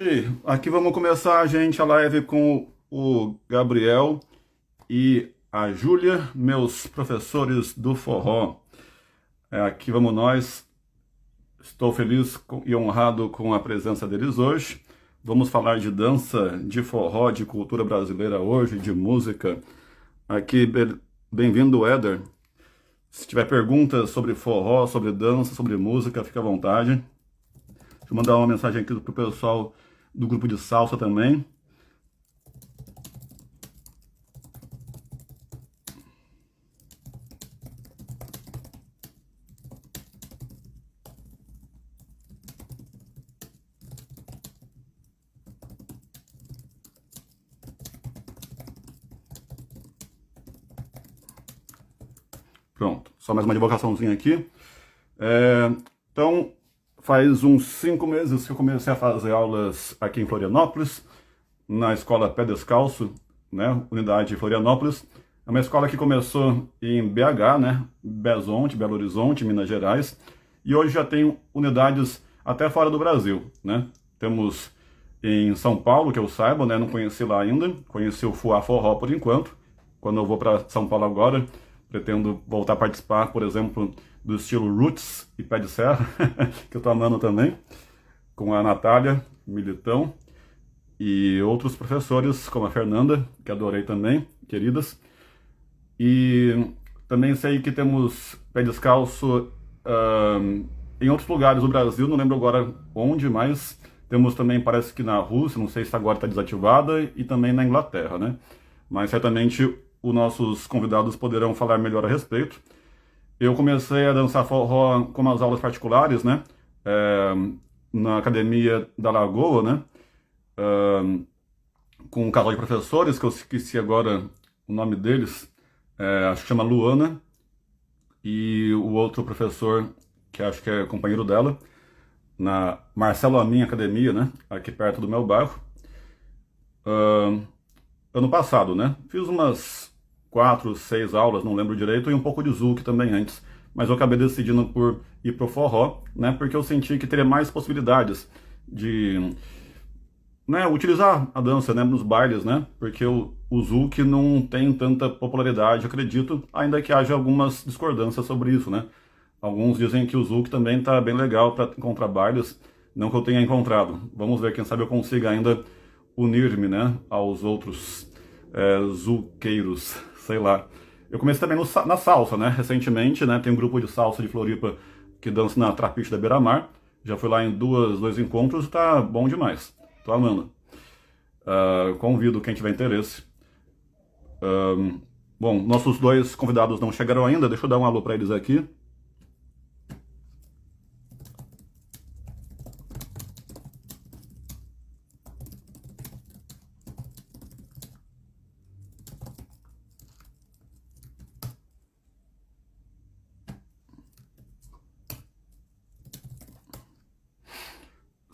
E aqui vamos começar, gente, a live com o Gabriel e a Júlia, meus professores do forró. Aqui vamos nós. Estou feliz e honrado com a presença deles hoje. Vamos falar de dança, de forró, de cultura brasileira hoje, de música. Aqui, bem-vindo, Éder. Se tiver perguntas sobre forró, sobre dança, sobre música, fique à vontade. Deixa eu mandar uma mensagem aqui pro pessoal do grupo de salsa também. Pronto, só mais uma divulgaçãozinha aqui. Então, faz uns 5 meses que eu comecei a fazer aulas aqui em Florianópolis, na escola Pé Descalço, né, unidade Florianópolis. É uma escola que começou em BH, né, Belo Horizonte, Minas Gerais, e hoje já tem unidades até fora do Brasil, né. Temos em São Paulo, que eu saiba, né, não conheci lá ainda, conheci o Fuá Forró por enquanto. Quando eu vou para São Paulo agora, pretendo voltar a participar, por exemplo, do estilo Roots e Pé de Serra, que eu tô amando também, com a Natália Militão e outros professores, como a Fernanda, que adorei também, queridas. E também sei que temos Pé Descalço em outros lugares do Brasil, não lembro agora onde, mas temos também, parece que na Rússia, não sei se agora está desativada, e também na Inglaterra, né? Mas certamente os nossos convidados poderão falar melhor a respeito. Eu comecei a dançar forró com as aulas particulares, né? Na Academia da Lagoa, né? Com um casal de professores, que eu esqueci agora o nome deles, acho que chama Luana, e o outro professor, que acho que é companheiro dela, na Marcelo Amin Academia, né? Aqui perto do meu bairro. Ano passado, né? Fiz umas 4, 6 aulas, não lembro direito, e um pouco de Zouk também antes. Mas eu acabei decidindo por ir pro forró, né? Porque eu senti que teria mais possibilidades de, né, utilizar a dança, né, nos bailes, né? Porque o Zouk não tem tanta popularidade, acredito, ainda que haja algumas discordâncias sobre isso, né? Alguns dizem que o Zouk também tá bem legal para encontrar bailes, não que eu tenha encontrado. Vamos ver, quem sabe eu consiga ainda unir-me, né, aos outros zuqueiros, sei lá. Eu comecei também na salsa, né, recentemente, né, tem um grupo de salsa de Floripa que dança na Trapiche da Beira-Mar. Já fui lá em dois encontros e tá bom demais. Tô amando. Convido quem tiver interesse. Bom, nossos dois convidados não chegaram ainda, deixa eu dar um alô para eles aqui.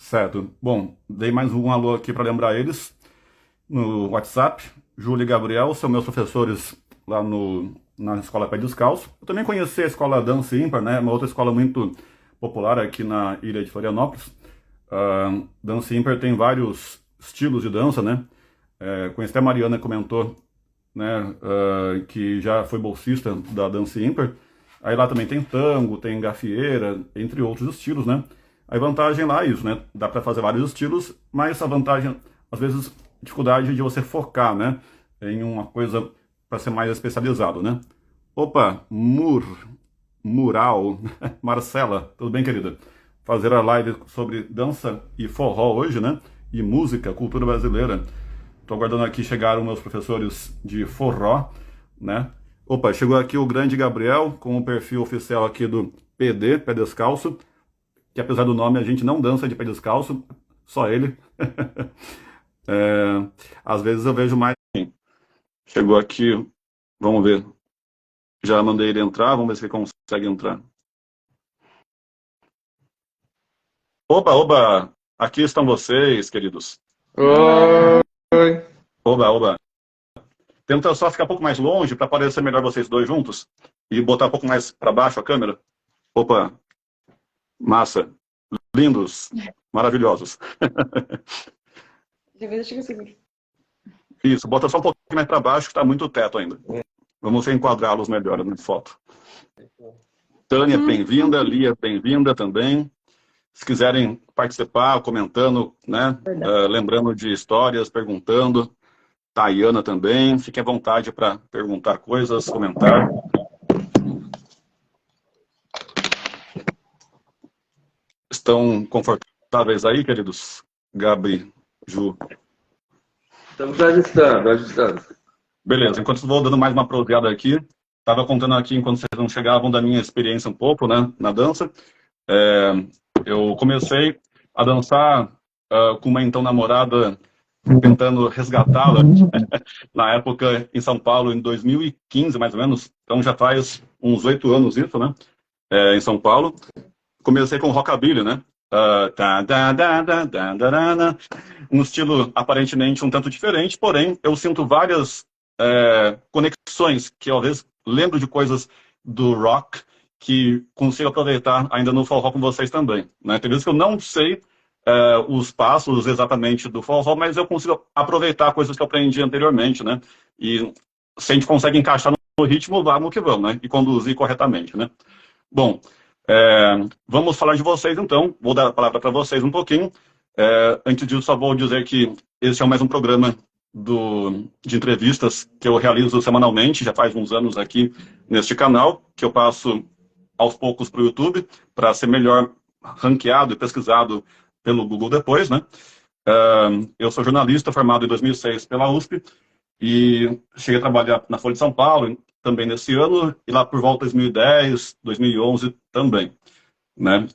Certo. Bom, dei mais um alô aqui para lembrar eles no WhatsApp. Júlia e Gabriel são meus professores lá na Escola Pé Descalço. Eu também conheci a Escola Dança Ímpar, né? Uma outra escola muito popular aqui na ilha de Florianópolis. Dança Ímpar tem vários estilos de dança, né? Conheci até a Mariana, que comentou, né, que já foi bolsista da Dança Ímpar. Aí lá também tem tango, tem gafieira, entre outros estilos, né? A vantagem lá é isso, né? Dá para fazer vários estilos, mas a vantagem, às vezes, dificuldade de você focar, né, em uma coisa para ser mais especializado, né? Opa, Mural, Marcela, tudo bem, querida? Fazer a live sobre dança e forró hoje, né? E música, cultura brasileira. Tô aguardando aqui chegar os meus professores de forró, né? Opa, chegou aqui o grande Gabriel, com o perfil oficial aqui do PD, Pé Descalço, que apesar do nome a gente não dança de pé descalço, só ele. Às vezes eu vejo mais. Chegou aqui, vamos ver. Já mandei ele entrar, vamos ver se ele consegue entrar. Oba, oba! Aqui estão vocês, queridos. Oi, Oba, oba. Tenta só ficar um pouco mais longe para aparecer melhor vocês dois juntos e botar um pouco mais para baixo a câmera. Opa, massa. Lindos, maravilhosos. Isso, bota só um pouquinho mais para baixo, que está muito teto ainda. Vamos enquadrá-los melhor na foto. Tânia, bem-vinda. Lia, bem-vinda também. Se quiserem participar, comentando, né? Lembrando de histórias, perguntando. Tayana também. Fiquem à vontade para perguntar coisas, comentar. Estão confortáveis aí, queridos? Gabi, Ju. Estamos ajustando. Beleza, enquanto eu vou dando mais uma proseada aqui, estava contando aqui, enquanto vocês não chegavam, da minha experiência um pouco, né, na dança. Eu comecei a dançar com uma então namorada, tentando resgatá-la, na época em São Paulo, em 2015, mais ou menos. Então já faz uns 8 anos isso, né, em São Paulo. Comecei com rockabilly, né? Um estilo aparentemente um tanto diferente, porém eu sinto várias conexões que às vezes lembro de coisas do rock que consigo aproveitar ainda no forró com vocês também, né? Tem vezes que eu não sei os passos exatamente do forró, mas eu consigo aproveitar coisas que eu aprendi anteriormente, né? E se a gente consegue encaixar no ritmo, vamos que vamos, né? E conduzir corretamente, né? Bom, vamos falar de vocês então. Vou dar a palavra para vocês um pouquinho. Antes disso, só vou dizer que esse é mais um programa de entrevistas que eu realizo semanalmente, já faz uns anos aqui neste canal, que eu passo aos poucos para o YouTube, para ser melhor ranqueado e pesquisado pelo Google depois, né? Eu sou jornalista, formado em 2006 pela USP, e cheguei a trabalhar na Folha de São Paulo também nesse ano, e lá por volta de 2010, 2011 também, né?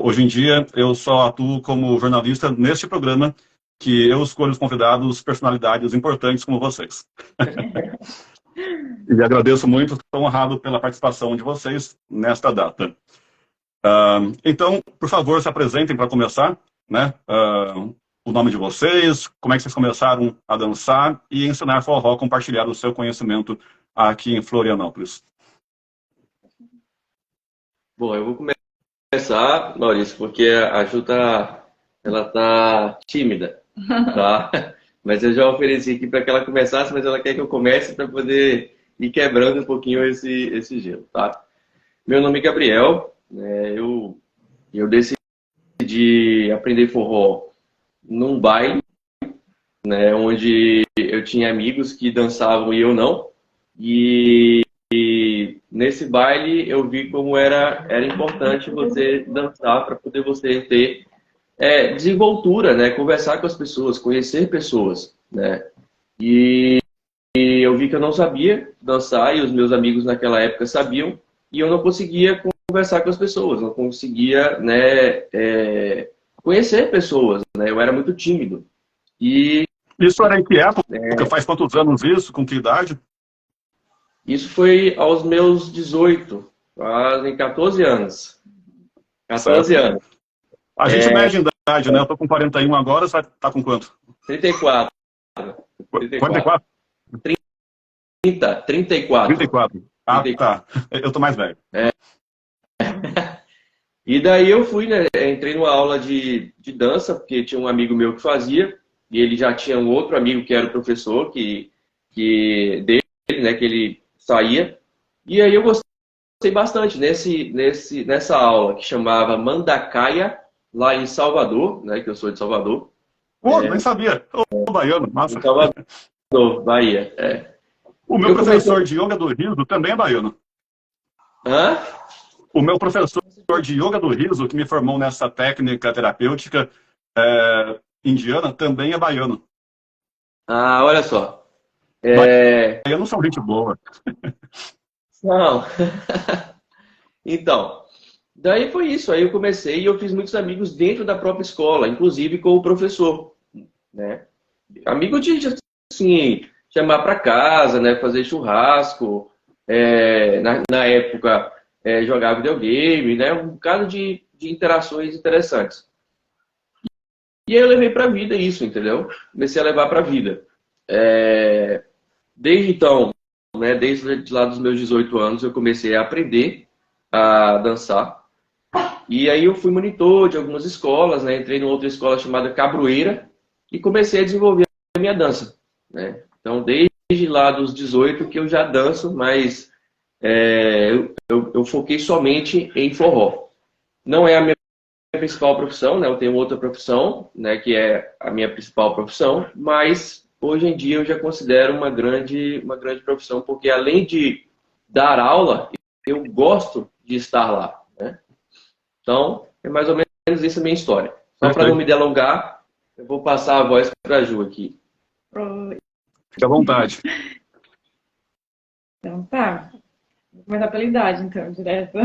Hoje em dia, eu só atuo como jornalista neste programa, que eu escolho os convidados, personalidades importantes como vocês. E agradeço muito, estou honrado pela participação de vocês nesta data. Então, por favor, se apresentem para começar, né? O nome de vocês, como é que vocês começaram a dançar e ensinar forró, compartilhar o seu conhecimento aqui em Florianópolis. Bom, eu vou começar, Maurício, porque a Ju ela tá tímida, tá? Mas eu já ofereci aqui para que ela começasse, mas ela quer que eu comece para poder ir quebrando um pouquinho esse gelo, tá? Meu nome é Gabriel, né? Eu decidi aprender forró num baile, né? Onde eu tinha amigos que dançavam e eu não. E nesse baile eu vi como era importante você dançar para poder você ter desenvoltura, né? Conversar com as pessoas, conhecer pessoas, né? E eu vi que eu não sabia dançar e os meus amigos naquela época sabiam e eu não conseguia conversar com as pessoas, não conseguia, né, conhecer pessoas, né? Eu era muito tímido. E isso era em que época? Faz quantos anos isso? Com que idade? Isso foi aos meus 18, fazem 14 anos. 14 certo. anos. A gente mede em idade, né? Eu tô com 41 agora, você tá com quanto? 34. 44? 34. 34. Ah, 34. Tá. Eu tô mais velho. E daí eu fui, né? Entrei numa aula de dança, porque tinha um amigo meu que fazia, e ele já tinha um outro amigo que era o professor dele, né? Que ele saía. E aí eu gostei bastante nessa aula que chamava Mandacaia, lá em Salvador, né? Que eu sou de Salvador. Pô, nem sabia. Ô, baiano, massa. Salvador, Bahia, O meu professor de yoga do riso também é baiano. Hã? O meu professor de yoga do riso, que me formou nessa técnica terapêutica indiana, também é baiano. Ah, olha só. Baianos são gente boa. Não. Então, daí foi isso. Aí eu comecei e eu fiz muitos amigos dentro da própria escola, inclusive com o professor, né? Amigo de, assim, chamar para casa, né? Fazer churrasco, na época jogar videogame, né? Um bocado de interações interessantes. E aí eu levei para a vida isso, entendeu? Comecei a levar para a vida. Desde então, né, desde lá dos meus 18 anos, eu comecei a aprender a dançar. E aí eu fui monitor de algumas escolas, né? Entrei numa outra escola chamada Cabroeira, e comecei a desenvolver a minha dança, né? Então, desde lá dos 18 que eu já danço, mas eu foquei somente em forró. Não é a minha principal profissão, né? Eu tenho outra profissão, né? Que é a minha principal profissão, mas hoje em dia eu já considero uma grande profissão, porque além de dar aula, eu gosto de estar lá, né? Então, é mais ou menos isso a minha história. Só para não Perfeito. me delongar, eu vou passar a voz para a Ju aqui. Oi. Fique à vontade. Então, tá. Vou começar pela idade, então, direto.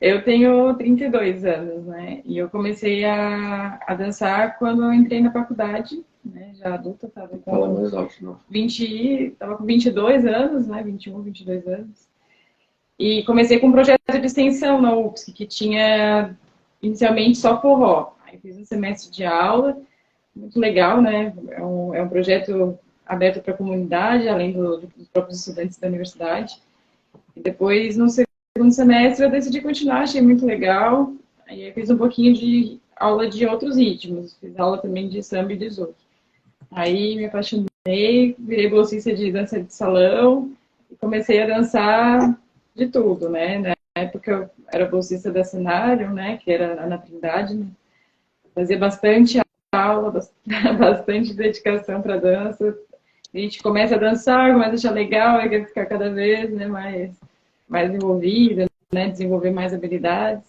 Eu tenho 32 anos, né? E eu comecei a dançar quando eu entrei na faculdade, né? Já adulta, estava Fala com mais alto, não. 22 anos, né? 21, 22 anos. E comecei com um projeto de extensão na UFSC, que tinha inicialmente só forró. Aí fiz um semestre de aula, muito legal, né? É um projeto aberto para a comunidade, além dos próprios estudantes da universidade. E depois, no segundo semestre, eu decidi continuar, achei muito legal. Aí eu fiz um pouquinho de aula de outros ritmos, fiz aula também de samba e de zouk. Aí me apaixonei, virei bolsista de dança de salão e comecei a dançar de tudo, né? Na época eu era bolsista da Cenário, né? Que era na Trindade, né? Fazia bastante aula, bastante dedicação para dança. A gente começa a dançar, começa a achar legal, aí quer ficar cada vez, né, mais envolvida, né, desenvolver mais habilidades.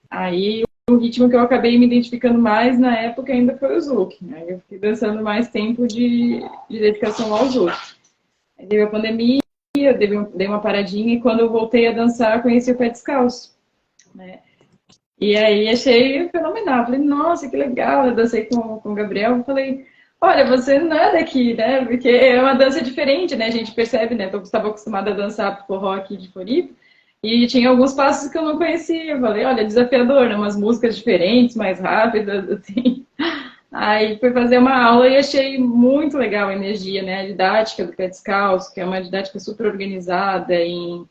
Aí o ritmo que eu acabei me identificando mais na época ainda foi o Zouk, né? Eu fiquei dançando mais tempo de dedicação ao Zouk. Aí teve a pandemia, eu dei uma paradinha e quando eu voltei a dançar, conheci o pé descalço, né? E aí achei fenomenal. Falei, nossa, que legal. Eu dancei com o Gabriel. Falei, olha, você não é daqui, né? Porque é uma dança diferente, né? A gente percebe, né? Eu estava acostumada a dançar forró aqui de Floripa. E tinha alguns passos que eu não conhecia. Eu falei, olha, desafiador, né? Umas músicas diferentes, mais rápidas, assim. Aí fui fazer uma aula e achei muito legal a energia, né? A didática do pé descalço, que é uma didática super organizada, em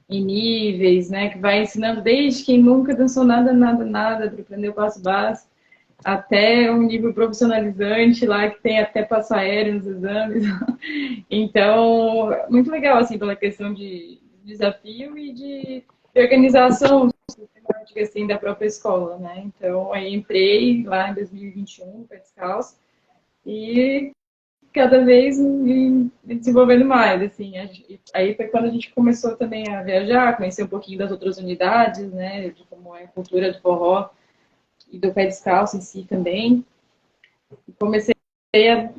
níveis, né? Que vai ensinando desde quem nunca dançou nada, para aprender o passo básico, até um nível profissionalizante lá, que tem até passo aéreo nos exames. Então, muito legal, assim, pela questão de desafio e de organização sistemática, assim, da própria escola, né? Então, aí entrei lá em 2021, pé descalço, e cada vez me desenvolvendo mais, assim. Aí foi quando a gente começou também a viajar, conhecer um pouquinho das outras unidades, né, de como é a cultura do forró e do pé descalço em si também. E comecei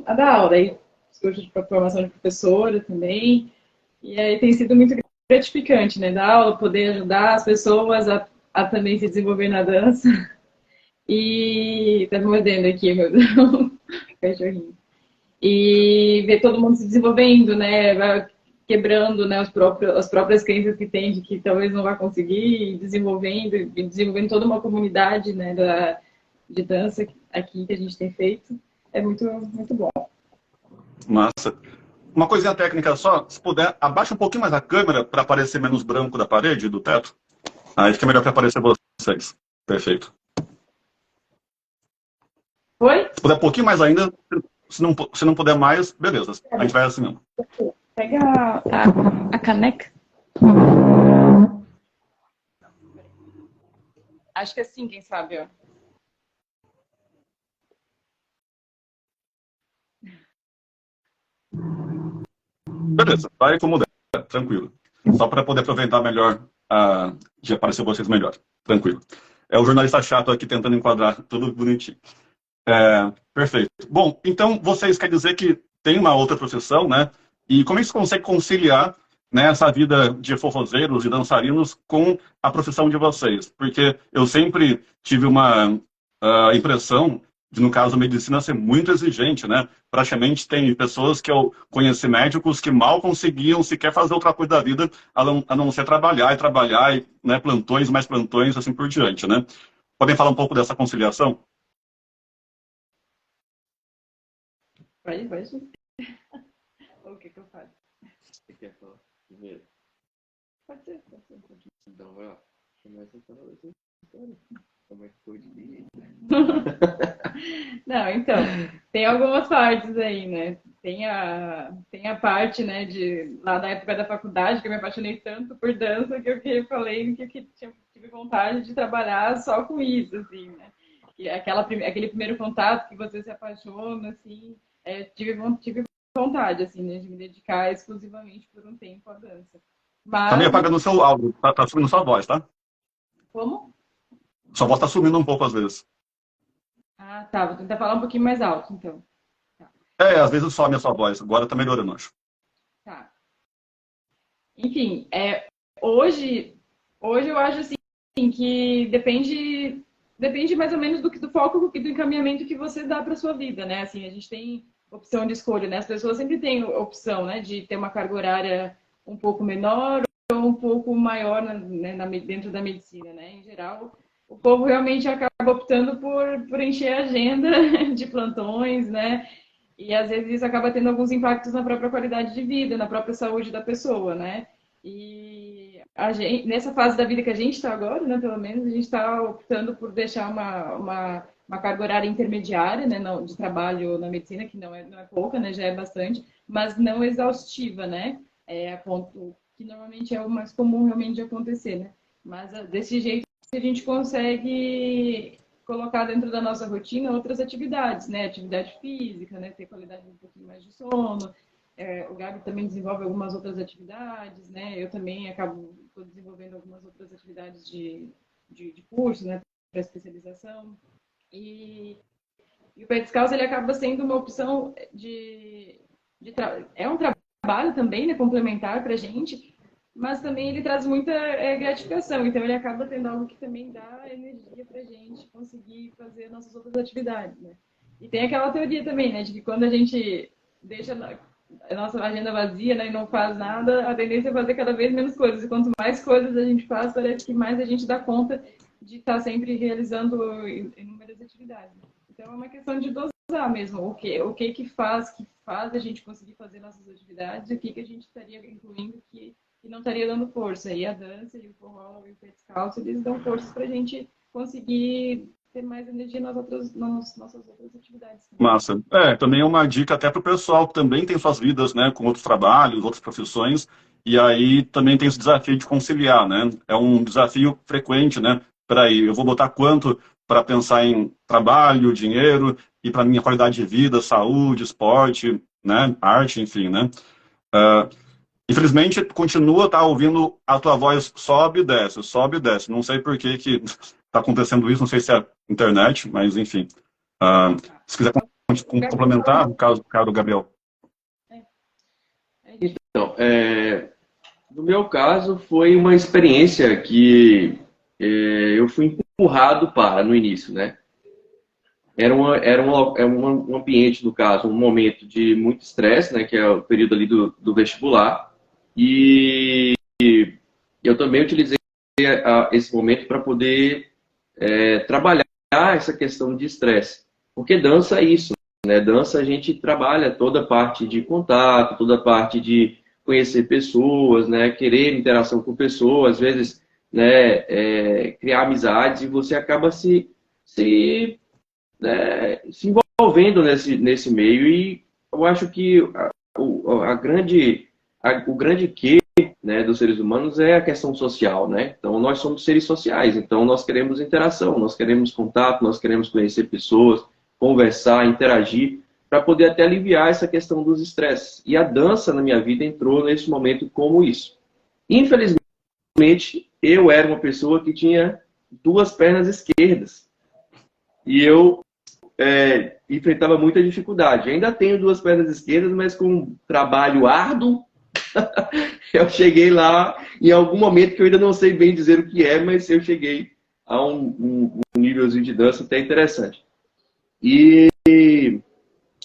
a dar aula, aí curso de formação de professora também, e aí tem sido muito gratificante, né, dar aula, poder ajudar as pessoas a também se desenvolver na dança. E tá me mordendo aqui, meu Deus, cachorrinho. E ver todo mundo se desenvolvendo, né? Quebrando, né, as próprias crenças que tem de que talvez não vai conseguir, e desenvolvendo toda uma comunidade, né, de dança aqui que a gente tem feito. É muito, muito bom. Massa. Uma coisinha técnica só, se puder, abaixa um pouquinho mais a câmera para aparecer menos branco da parede, do teto. Aí fica melhor para aparecer vocês. Perfeito. Foi? Se puder um pouquinho mais ainda, se não puder mais, beleza. A gente vai assim mesmo. Pega a caneca. Acho que é assim, quem sabe, ó. Beleza, vai como der, tranquilo. Só para poder aproveitar melhor, de aparecer vocês melhor. Tranquilo. É o jornalista chato aqui tentando enquadrar tudo bonitinho. Perfeito. Bom, então vocês quer dizer que tem uma outra profissão, né? E como é que você consegue conciliar, né, essa vida de forrozeiros, de dançarinos, com a profissão de vocês? Porque eu sempre tive uma impressão de, no caso, a medicina ser muito exigente, né? Praticamente tem pessoas que eu conheci médicos que mal conseguiam sequer fazer outra coisa da vida a não ser trabalhar, e, né, plantões, mais plantões, assim por diante, né? Podem falar um pouco dessa conciliação? Vai, sim. O que eu faço? Você quer falar primeiro? Pode ser. Então, vai lá. Começa a falar assim. Como é que foi de mim? Não, então, tem algumas partes aí, né? Tem a parte, né, lá da época da faculdade, que eu me apaixonei tanto por dança que eu falei que tive vontade de trabalhar só com isso, assim, né? E aquele primeiro contato que você se apaixona, assim, tive vontade, assim, né, de me dedicar exclusivamente por um tempo à dança. Tá meio Mas, apagando o seu áudio, tá sumindo sua voz, tá? como? Sua voz tá sumindo um pouco às vezes. Ah, tá, vou tentar falar um pouquinho mais alto, então. Tá. Às vezes some a sua voz. Agora tá melhorando, acho. Tá. Enfim, hoje eu acho assim que depende mais ou menos do foco e do encaminhamento que você dá para sua vida, né? Assim, a gente tem opção de escolha, né? As pessoas sempre têm opção, né, de ter uma carga horária um pouco menor ou um pouco maior, né, dentro da medicina, né? Em geral, o povo realmente acaba optando por encher a agenda de plantões, né? E às vezes isso acaba tendo alguns impactos na própria qualidade de vida, na própria saúde da pessoa, né? E nessa fase da vida que a gente está agora, né, pelo menos, a gente está optando por deixar uma carga horária intermediária, né, de trabalho na medicina, que não é pouca, né, já é bastante, mas não exaustiva, né? A ponto que normalmente é o mais comum realmente de acontecer, né? Mas desse jeito a gente consegue colocar dentro da nossa rotina outras atividades, né? Atividade física, né? Ter qualidade um pouquinho mais de sono. O Gabi também desenvolve algumas outras atividades, né? Eu também acabo desenvolvendo algumas outras atividades de curso, né? Para especialização. E o pé descalço, ele acaba sendo uma opção é um trabalho também, né? Complementar para a gente, mas também ele traz muita gratificação, então ele acaba tendo algo que também dá energia para a gente conseguir fazer nossas outras atividades, né? E tem aquela teoria também, né, de que quando a gente deixa a nossa agenda vazia, né, e não faz nada, a tendência é fazer cada vez menos coisas, e quanto mais coisas a gente faz, parece que mais a gente dá conta de estar sempre realizando inúmeras atividades. Então é uma questão de dosar mesmo, o que faz a gente conseguir fazer nossas atividades, e o que a gente estaria incluindo que não estaria dando força. E a dança, e o forró, e o pé descalço, eles dão forças para a gente conseguir ter mais energia nas nossas outras atividades. Massa. Também é uma dica até para o pessoal que também tem suas vidas, né, com outros trabalhos, outras profissões, e aí também tem esse desafio de conciliar, né? É um desafio frequente, né? Peraí, eu vou botar quanto para pensar em trabalho, dinheiro, e para minha qualidade de vida, saúde, esporte, né, arte, enfim, né? Infelizmente, continua ouvindo a tua voz sobe e desce, sobe e desce. Não sei por que está acontecendo isso, não sei se é a internet, mas enfim. Se quiser complementar, caro Gabriel. Então, no meu caso, foi uma experiência que eu fui empurrado para no início, né? Era um ambiente, no caso, um momento de muito estresse, né? Que é o período ali do vestibular. E eu também utilizei esse momento para poder trabalhar essa questão de estresse. Porque dança é isso, né? Dança a gente trabalha toda a parte de contato, toda a parte de conhecer pessoas, né? Querer interação com pessoas, às vezes, né? Criar amizades, e você acaba se envolvendo nesse meio. E eu acho que o grande quê, né, dos seres humanos é a questão social, né? Então, nós somos seres sociais, então nós queremos interação, nós queremos contato, nós queremos conhecer pessoas, conversar, interagir, para poder até aliviar essa questão dos estresses. E a dança, na minha vida, entrou nesse momento como isso. Infelizmente, eu era uma pessoa que tinha 2 pernas esquerdas. E eu enfrentava muita dificuldade. Eu ainda tenho 2 pernas esquerdas, mas com um trabalho árduo, eu cheguei lá em algum momento que eu ainda não sei bem dizer o que é, mas eu cheguei a um nívelzinho de dança até interessante. E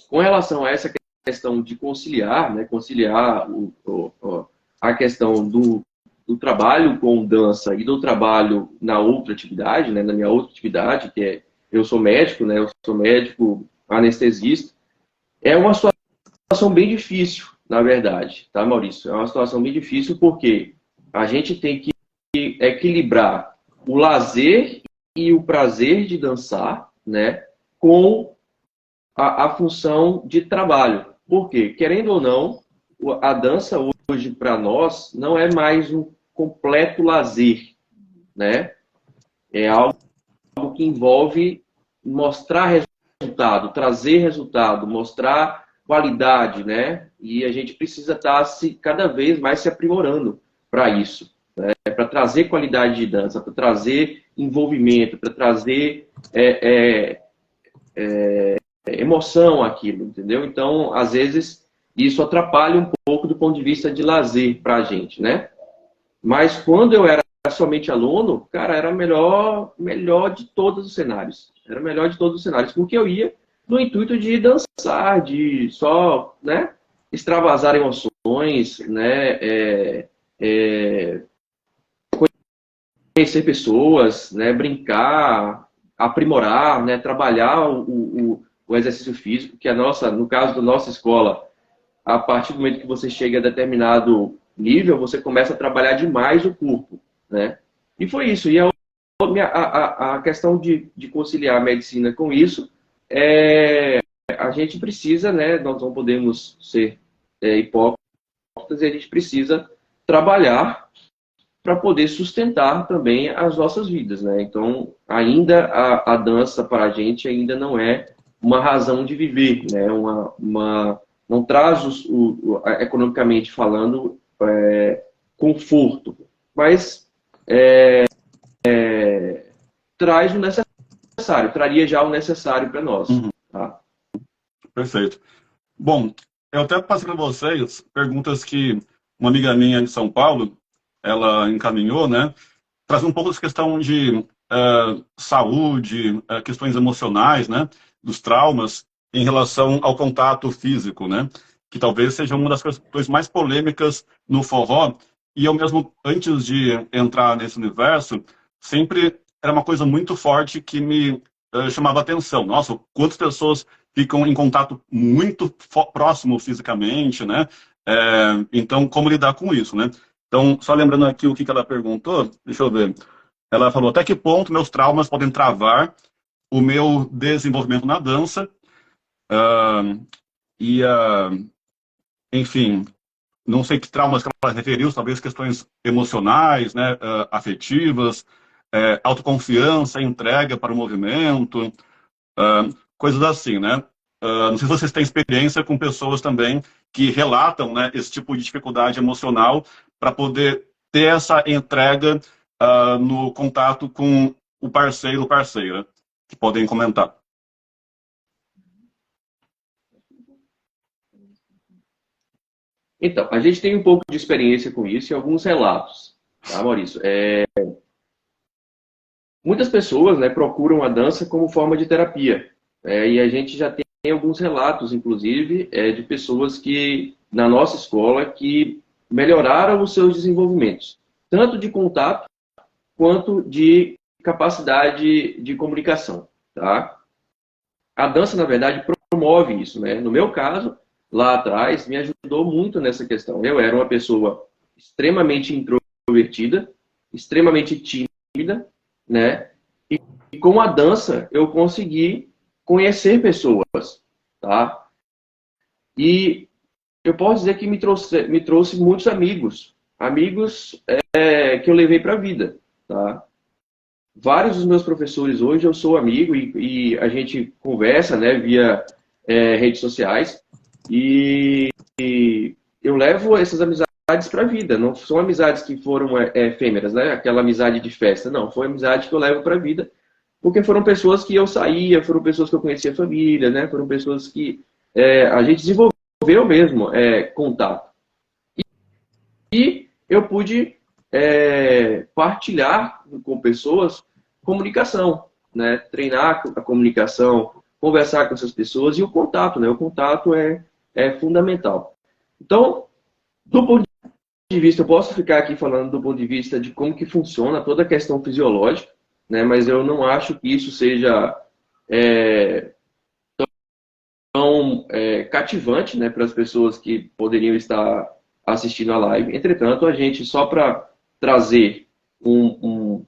com relação a essa questão de conciliar, né, conciliar a questão do trabalho com dança e do trabalho na outra atividade, né, na minha outra atividade, que é eu sou médico, né? Eu sou médico anestesista. É uma situação bem difícil, na verdade, tá, Maurício? É uma situação bem difícil porque a gente tem que equilibrar o lazer e o prazer de dançar, né, com a função de trabalho. Por quê? Querendo ou não, a dança hoje, para nós, não é mais um completo lazer, né? É algo que envolve mostrar resultado, trazer resultado, mostrar qualidade, né? E a gente precisa estar cada vez mais se aprimorando para isso, né? Para trazer qualidade de dança, para trazer envolvimento, para trazer emoção àquilo, entendeu? Então, às vezes, isso atrapalha um pouco do ponto de vista de lazer para a gente, né? Mas quando eu era somente aluno, cara, era melhor de todos os cenários. Era o melhor de todos os cenários, porque eu ia no intuito de dançar, de só, né, extravasar emoções, né, conhecer pessoas, né, brincar, aprimorar, né, trabalhar o exercício físico, que no caso da nossa escola, a partir do momento que você chega a determinado nível, você começa a trabalhar demais o corpo, né? E foi isso. E a questão de conciliar a medicina com isso, a gente precisa, né? Nós não podemos ser hipócritas, e a gente precisa trabalhar para poder sustentar também as nossas vidas, né? Então, ainda a dança para a gente ainda não é uma razão de viver, né? Não traz, economicamente falando, conforto, mas traz o necessário, traria já o necessário para nós. Tá? Perfeito. Bom, eu até passei para vocês perguntas que uma amiga minha de São Paulo, ela encaminhou, né? Trazendo um pouco dessa questão de saúde, questões emocionais, né? Dos traumas em relação ao contato físico, né? Que talvez seja uma das questões mais polêmicas no forró. E eu mesmo, antes de entrar nesse universo, sempre era uma coisa muito forte que me chamava atenção. Nossa, quantas pessoas ficam em contato muito próximo fisicamente, né? Então, como lidar com isso, né? Então, só lembrando aqui o que ela perguntou, deixa eu ver. Ela falou, até que ponto meus traumas podem travar o meu desenvolvimento na dança? Enfim, não sei que traumas que ela referiu, talvez questões emocionais, né, afetivas, autoconfiança, entrega para o movimento, coisas assim, né? Não sei se vocês têm experiência com pessoas também que relatam, né, esse tipo de dificuldade emocional para poder ter essa entrega no contato com o parceiro ou parceira, que podem comentar. Então, a gente tem um pouco de experiência com isso e alguns relatos, tá, Maurício? Muitas pessoas, né, procuram a dança como forma de terapia, e a gente já tem alguns relatos, inclusive, de pessoas que, na nossa escola, que melhoraram os seus desenvolvimentos, tanto de contato quanto de capacidade de comunicação, tá? A dança, na verdade, promove isso, né? No meu caso, lá atrás, me ajudou muito nessa questão. Eu era uma pessoa extremamente introvertida, extremamente tímida, né? E com a dança eu consegui conhecer pessoas, tá? E eu posso dizer que me trouxe muitos amigos que eu levei para a vida, tá? Vários dos meus professores hoje eu sou amigo e a gente conversa, né, via redes sociais e eu levo essas amizades para a vida. Não são amizades que foram efêmeras, né? Aquela amizade de festa. Não, foi amizade que eu levo para a vida porque foram pessoas que eu saía, foram pessoas que eu conhecia a família, né? Foram pessoas que a gente desenvolveu mesmo contato. E eu pude partilhar com pessoas comunicação, né? Treinar a comunicação, conversar com essas pessoas e o contato, né? O contato é fundamental. Então, do ponto de vista, eu posso ficar aqui falando do ponto de vista de como que funciona toda a questão fisiológica, né? Mas eu não acho que isso seja tão cativante, né, para as pessoas que poderiam estar assistindo a live. Entretanto, a gente, só para trazer uma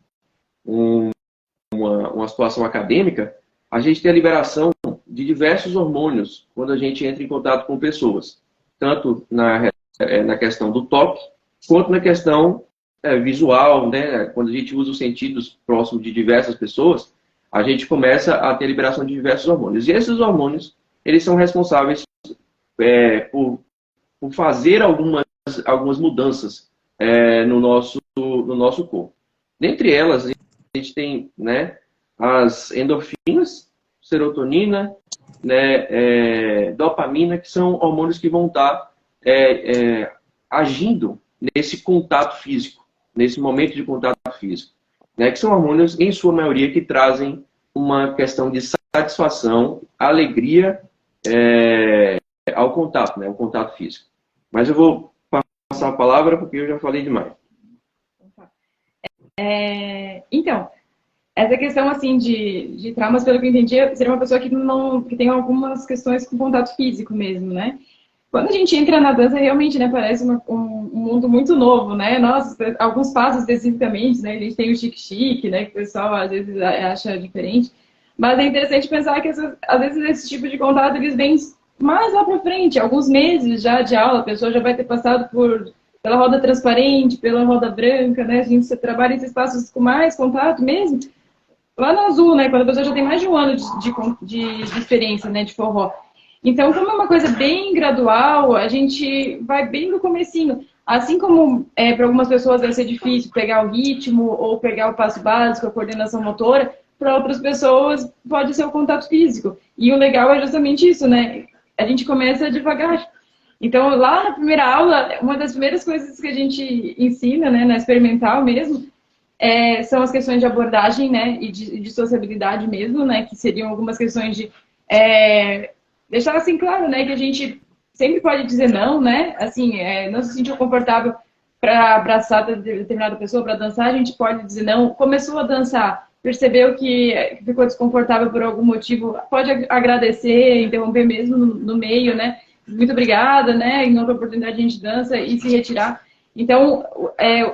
numa situação acadêmica, a gente tem a liberação de diversos hormônios quando a gente entra em contato com pessoas, tanto na questão do toque, quanto na questão visual, né? Quando a gente usa os sentidos próximos de diversas pessoas, a gente começa a ter a liberação de diversos hormônios. E esses hormônios, eles são responsáveis por fazer algumas mudanças no nosso corpo. Dentre elas, a gente tem, né, as endorfinas, serotonina, né, dopamina, que são hormônios que vão estar agindo nesse contato físico, nesse momento de contato físico, né, que são hormônios, em sua maioria, que trazem uma questão de satisfação, alegria ao contato, né, ao contato físico. Mas eu vou passar a palavra porque eu já falei demais. Então, essa questão assim de traumas, pelo que eu entendi, seria uma pessoa que tem algumas questões com contato físico mesmo, né? Quando a gente entra na dança, realmente, né, parece um mundo muito novo, né? Nossa, alguns passos especificamente, né? A gente tem o chique-chique, né? Que o pessoal às vezes acha diferente. Mas é interessante pensar que às vezes esse tipo de contato eles vêm mais lá para frente, alguns meses já de aula, a pessoa já vai ter passado pela roda transparente, pela roda branca, né? A gente trabalha esses passos com mais contato mesmo. Lá no azul, né? Quando a pessoa já tem mais de um ano de experiência, né? De forró. Então, como é uma coisa bem gradual, a gente vai bem no comecinho. Assim como para algumas pessoas vai ser difícil pegar o ritmo ou pegar o passo básico, a coordenação motora, para outras pessoas pode ser o contato físico. E o legal é justamente isso, né? A gente começa devagar. Então, lá na primeira aula, uma das primeiras coisas que a gente ensina, né, na experimental mesmo, são as questões de abordagem, né, e de sociabilidade mesmo, né, que seriam algumas questões de deixar assim claro, né, que a gente sempre pode dizer não, né, assim, não se sentiu confortável para abraçar determinada pessoa, para dançar, a gente pode dizer não. Começou a dançar, percebeu que ficou desconfortável por algum motivo, pode agradecer, interromper mesmo no meio, né, muito obrigada, né, em outra oportunidade a gente dança e se retirar. Então,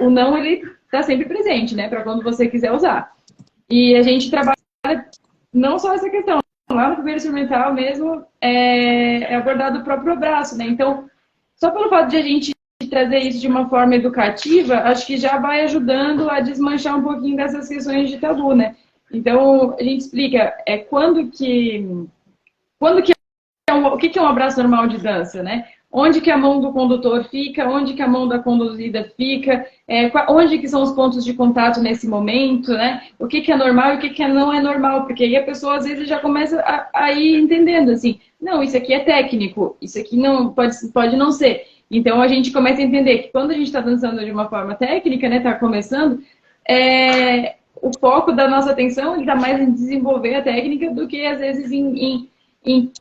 o não, ele está sempre presente, né, para quando você quiser usar. E a gente trabalha não só essa questão, lá no primeiro instrumental mesmo, é abordado o próprio abraço, né, então, só pelo fato de a gente trazer isso de uma forma educativa, acho que já vai ajudando a desmanchar um pouquinho dessas questões de tabu, né. Então, a gente explica o que é um abraço normal de dança, né? Onde que a mão do condutor fica, onde que a mão da conduzida fica, onde que são os pontos de contato nesse momento, né? O que é normal e o que não é normal, porque aí a pessoa às vezes já começa a ir entendendo, assim, não, isso aqui é técnico, isso aqui não pode não ser. Então a gente começa a entender que quando a gente está dançando de uma forma técnica, né, está começando, o foco da nossa atenção está mais em desenvolver a técnica do que às vezes em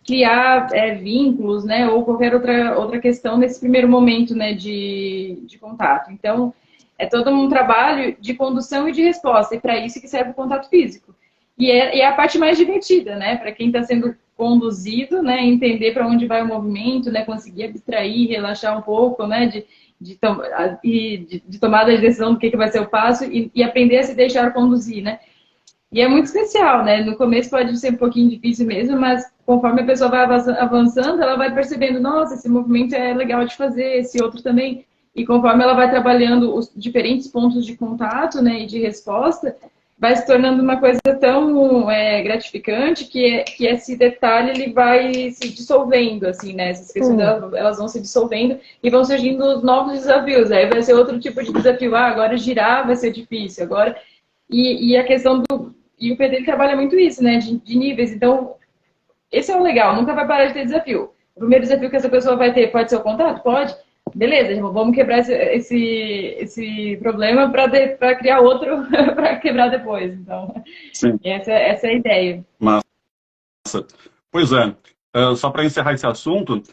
criar vínculos, né, ou qualquer outra questão nesse primeiro momento, né, de contato. Então, é todo um trabalho de condução e de resposta, e para isso que serve o contato físico. E é a parte mais divertida, né, para quem está sendo conduzido, né, entender para onde vai o movimento, né, conseguir abstrair, relaxar um pouco, né, de tomada de decisão do que vai ser o passo e aprender a se deixar conduzir, né. E é muito especial, né? No começo pode ser um pouquinho difícil mesmo, mas conforme a pessoa vai avançando, ela vai percebendo, nossa, esse movimento é legal de fazer, esse outro também. E conforme ela vai trabalhando os diferentes pontos de contato, né, e de resposta, vai se tornando uma coisa tão gratificante que esse detalhe ele vai se dissolvendo, assim, né? Essas questões elas vão se dissolvendo e vão surgindo os novos desafios. Aí vai ser outro tipo de desafio. Agora girar vai ser difícil, agora... E a questão E o PD ele trabalha muito isso, né? De níveis. Então, esse é o legal, nunca vai parar de ter desafio. O primeiro desafio que essa pessoa vai ter pode ser o contato? Pode. Beleza, vamos quebrar esse problema para criar outro para quebrar depois. Então, essa é a ideia. Massa. Pois só para encerrar esse assunto,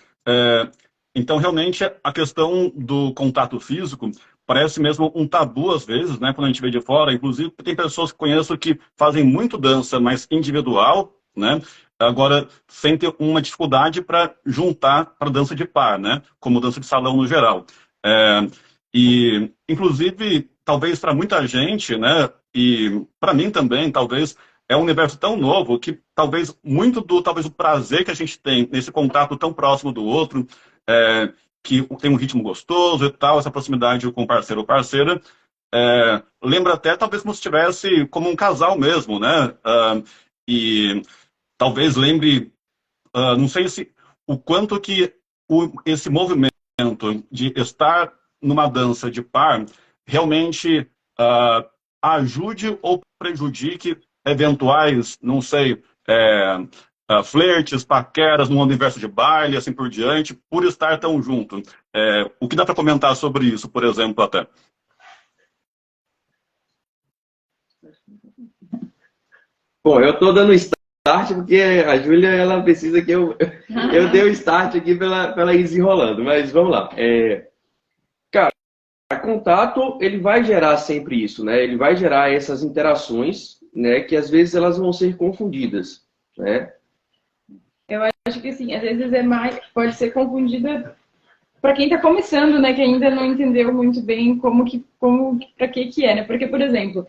então realmente a questão do contato físico parece mesmo um tabu às vezes, né, quando a gente vê de fora. Inclusive, tem pessoas que conheço que fazem muito dança, mas individual, né, agora sentem uma dificuldade para juntar para dança de par, né, como dança de salão no geral. E, inclusive, talvez para muita gente, né, e para mim também, talvez, é um universo tão novo que talvez muito do talvez o prazer que a gente tem nesse contato tão próximo do outro, que tem um ritmo gostoso e tal, essa proximidade com o parceiro ou parceira, lembra até talvez como se estivesse como um casal mesmo, né? E talvez lembre, não sei se o quanto que esse movimento de estar numa dança de par realmente ajude ou prejudique eventuais, não sei, flertes, paqueras no universo de baile, assim por diante, por estar tão junto. O que dá para comentar sobre isso, por exemplo, até? Bom, eu estou dando start porque a Júlia, ela precisa que eu dê o start aqui para ela ir desenrolando, mas vamos lá. Cara, contato, ele vai gerar sempre isso, né? Ele vai gerar essas interações, né? Que às vezes elas vão ser confundidas, né? Eu acho que assim, às vezes pode ser confundida para quem está começando, né? Que ainda não entendeu muito bem para que é, né? Porque, por exemplo,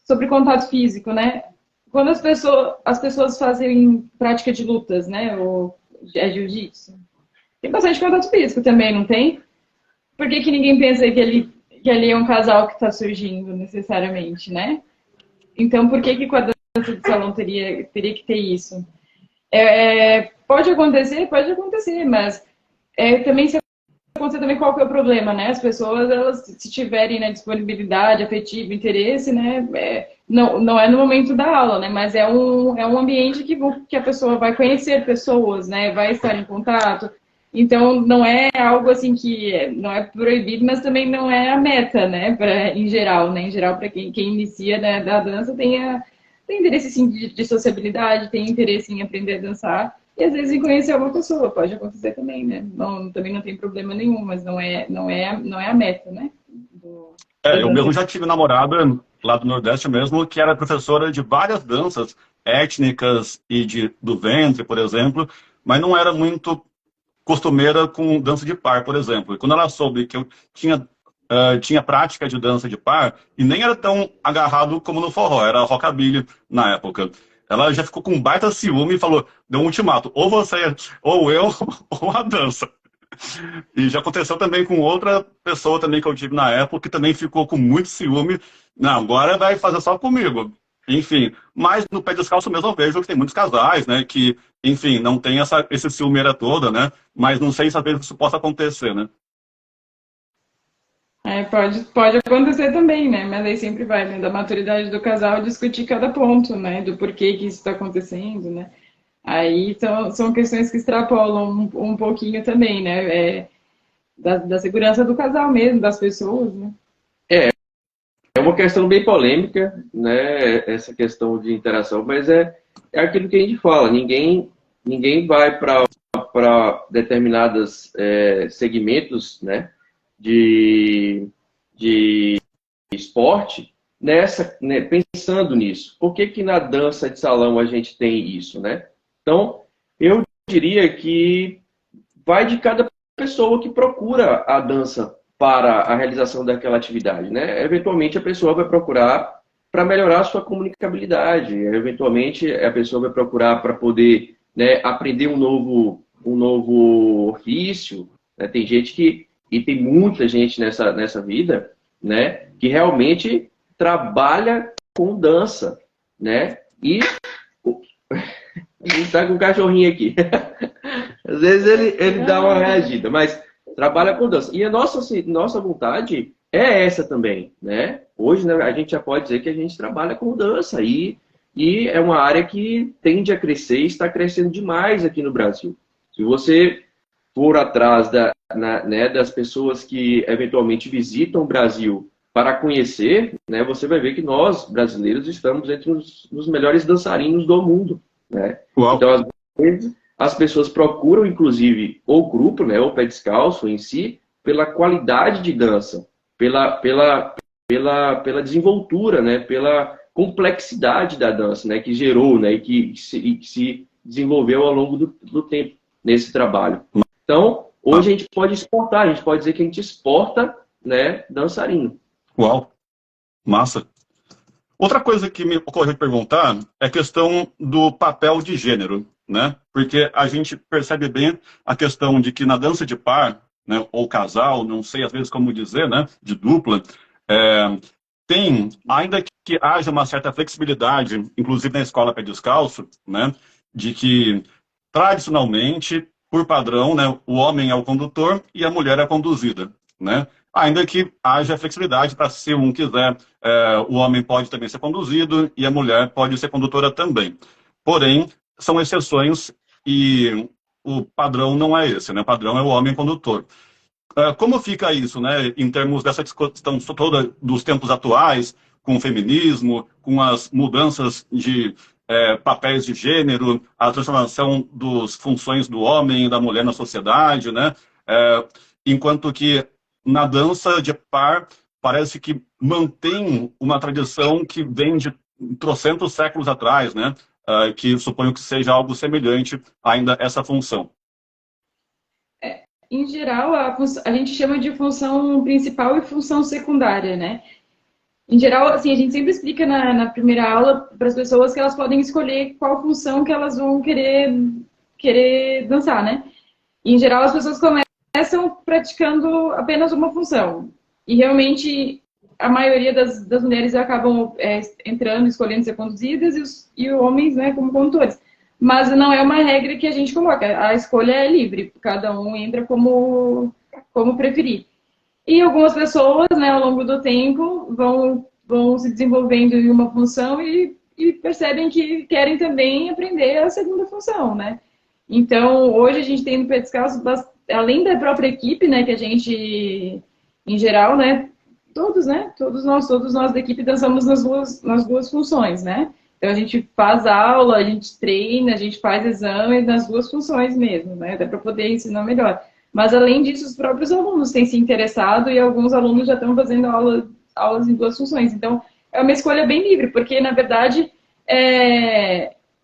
sobre contato físico, né? Quando as pessoas fazem prática de lutas, né? Ou jiu-jitsu, tem bastante contato físico também, não tem? Por que ninguém pensa que ali é um casal que está surgindo necessariamente, né? Então, por que com a dança de salão teria que ter isso? Pode acontecer, mas também se acontecer também qual que é o problema, né? As pessoas, elas, se tiverem, né, disponibilidade, afetivo, interesse, né? Não é no momento da aula, né? Mas é um ambiente que a pessoa vai conhecer pessoas, né? Vai estar em contato. Então, não é algo assim que não é proibido, mas também não é a meta, né? Em geral, né? Em geral, para quem inicia, né, da dança, tem interesse, sim, de sociabilidade, tem interesse em aprender a dançar. E às vezes em conhecer uma pessoa, pode acontecer também, né? Também não tem problema nenhum, mas não é a meta, né? Eu mesmo já tive namorada lá do Nordeste mesmo, que era professora de várias danças étnicas e do ventre, por exemplo, mas não era muito costumeira com dança de par, por exemplo. E quando ela soube que eu tinha prática de dança de par, e nem era tão agarrado como no forró, era rockabilly na época. Ela já ficou com um baita ciúme e falou, deu um ultimato, ou você, ou eu, ou a dança. E já aconteceu também com outra pessoa também que eu tive na época, que também ficou com muito ciúme. Não, agora vai fazer só comigo. Enfim, mas no pé descalço mesmo eu vejo que tem muitos casais, né, que, enfim, não tem esse ciúmeira toda, né, mas não sei se às vezes isso possa acontecer, né. Pode acontecer também, né? Mas aí sempre vai, né? Da maturidade do casal discutir cada ponto, né? Do porquê que isso está acontecendo, né? Aí são questões que extrapolam um pouquinho também, né? Da segurança do casal mesmo, das pessoas, né? É uma questão bem polêmica, né? Essa questão de interação, mas é aquilo que a gente fala, ninguém vai para determinados segmentos, né? De esporte pensando nisso. Por que na dança de salão a gente tem isso, né? Então, eu diria que vai de cada pessoa que procura a dança para a realização daquela atividade, né? Eventualmente a pessoa vai procurar para melhorar a sua comunicabilidade, eventualmente a pessoa vai procurar para poder, né, aprender um novo ofício, né? Tem gente e tem muita gente nessa vida, né, que realmente trabalha com dança, né? E a gente tá com um cachorrinho aqui. Às vezes ele dá uma reagida, mas trabalha com dança. E a nossa vontade é essa também, né? Hoje, né, a gente já pode dizer que a gente trabalha com dança e é uma área que tende a crescer e está crescendo demais aqui no Brasil. Se você for atrás das pessoas que eventualmente visitam o Brasil para conhecer, né, você vai ver que nós, brasileiros, estamos entre os melhores dançarinos do mundo, né? Então, às vezes, as pessoas procuram, inclusive, o grupo, né, o pé descalço em si, pela qualidade de dança, pela desenvoltura, né, pela complexidade da dança, né, que gerou, né, e que se desenvolveu ao longo do tempo nesse trabalho. Então, hoje a gente pode exportar, a gente pode dizer que a gente exporta, né, dançarino. Uau, massa. Outra coisa que me ocorreu de perguntar é a questão do papel de gênero, né? Porque a gente percebe bem a questão de que na dança de par, né, ou casal, não sei às vezes como dizer, né, de dupla, é, tem, ainda que haja uma certa flexibilidade, inclusive na escola pé descalço, né, de que tradicionalmente, por padrão, né, o homem é o condutor e a mulher é a conduzida, né? Ainda que haja flexibilidade para, se um quiser, o homem pode também ser conduzido e a mulher pode ser condutora também. Porém, são exceções e o padrão não é esse, né? O padrão é o homem condutor. Como fica isso, né, em termos dessa questão toda dos tempos atuais, com o feminismo, com as mudanças de papéis de gênero, a transformação das funções do homem e da mulher na sociedade, né? Enquanto que na dança de par parece que mantém uma tradição que vem de trocentos séculos atrás, né? Que suponho que seja algo semelhante ainda a essa função. Em geral, a gente chama de função principal e função secundária, né? Em geral, assim, a gente sempre explica na primeira aula para as pessoas que elas podem escolher qual função que elas vão querer dançar, né? E, em geral, as pessoas começam praticando apenas uma função. E, realmente, a maioria das mulheres acabam entrando, escolhendo ser conduzidas e os homens, né, como condutores. Mas não é uma regra que a gente coloca. A escolha é livre. Cada um entra como preferir. E algumas pessoas, né, ao longo do tempo, vão se desenvolvendo em uma função e percebem que querem também aprender a segunda função, né? Então, hoje a gente tem no Pé Descalço, além da própria equipe, né, que a gente, em geral, né, todos nós da equipe dançamos nas duas funções, né? Então, a gente faz aula, a gente treina, a gente faz exame nas duas funções mesmo, né? Até para poder ensinar melhor. Mas, além disso, os próprios alunos têm se interessado e alguns alunos já estão fazendo aulas em duas funções. Então, é uma escolha bem livre, porque, na verdade,